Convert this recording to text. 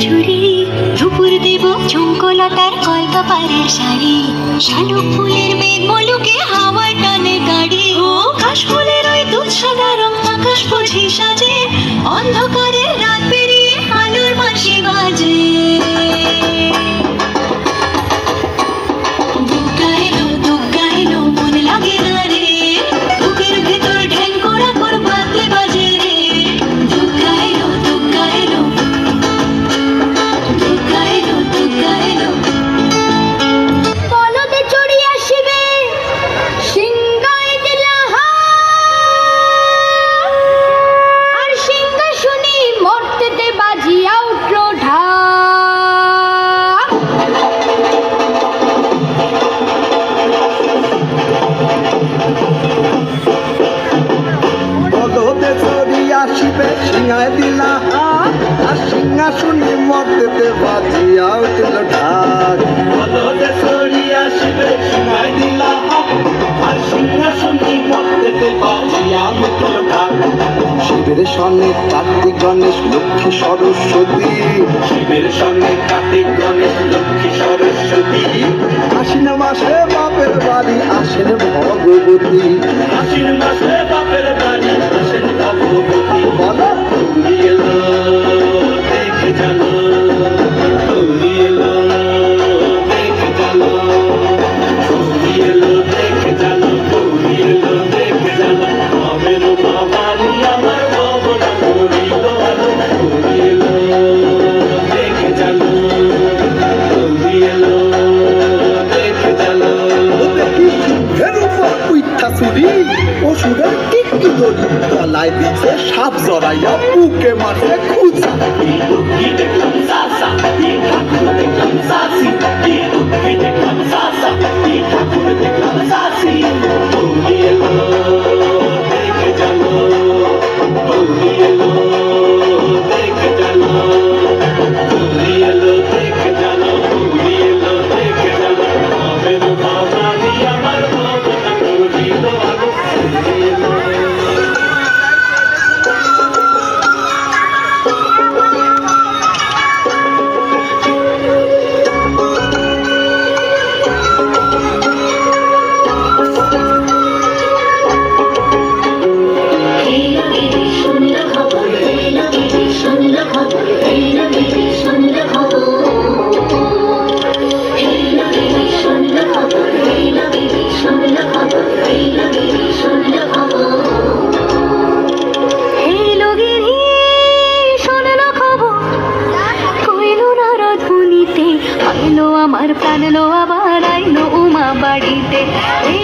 ঝুরি দুপুর দেব ঝুমকলতার কল্পপাড়ের শাড়ি শালুক ফুলের মেঘ মলুকে হাওয়ার টানে গাড়ি ও কাশফুলের ওই দুধ সাদা রং আকাশ বুঝি সাজে অন্ধকারের রাত পেরিয়ে আলোর বাঁশি বাজে দুগ্গা এলো মন লাগে না রে বুকের ভেতর ঢ্যাং করা কর বাজলে বাজে রে দুগ্গা এলো বলদে চড়ি আসিবে সিংহায় দিলা আর সিংহা শুনি মর্তেতে বাজিয়া উঠল ঢাক বলদে চড়ি আসিবে সিংহায় দিলা আর সিংহাসনে মর্তেতে বাজিয়া উঠল ঢাক বলদে চড়ি আসিবে সিংহায় দিলা আর সিংহাসনে মর্তেতে বাজিয়া উঠল ঢাক শিবের সনে কার্তিক গণেশ লক্ষ্মী সরস্বতী শিবের সঙ্গে কার্তিক গণেশ লক্ষ্মী সরস্বতী আশ্বিন মাসে বাপের বাড়ি আসেন ভগবতী আশ্বিন মাসে বাপের বাড়ি আসেন ভগবতী বলো গৌরী এলো দেখে জানো গৌরী এলো দেখে জানো গৌরী এলো দেখে জানো গৌরী এলো দেখে জানো বাপের বাবারি আমার ভবন করিল আলো গৌরী এলো দেখে জানো গৌরী এলো দেখে জানো সিংহের উপর উইঠা চুরি অসুরের টিকটি দড়ি গলায় দিছে সাপ জড়াইয়া বুকে মারছে খুঁজা এই দুঃখী দেখলাম সাসা এই ঠাকুর দেখলাম সাসি এই দুঃখী দেখলাম সাসা এই ঠাকুর দেখলাম সাসি গৌরী এলো দেখে জানো গৌরী এলো দেখে জানো গৌরী এলো দেখে জানো গৌরী এলো দেখে জানো বাপের বাবারি আমার ভবন করিল আলো গৌরী এলো আমার প্রাণ লো আবার আইলো উমা বাড়িতে এই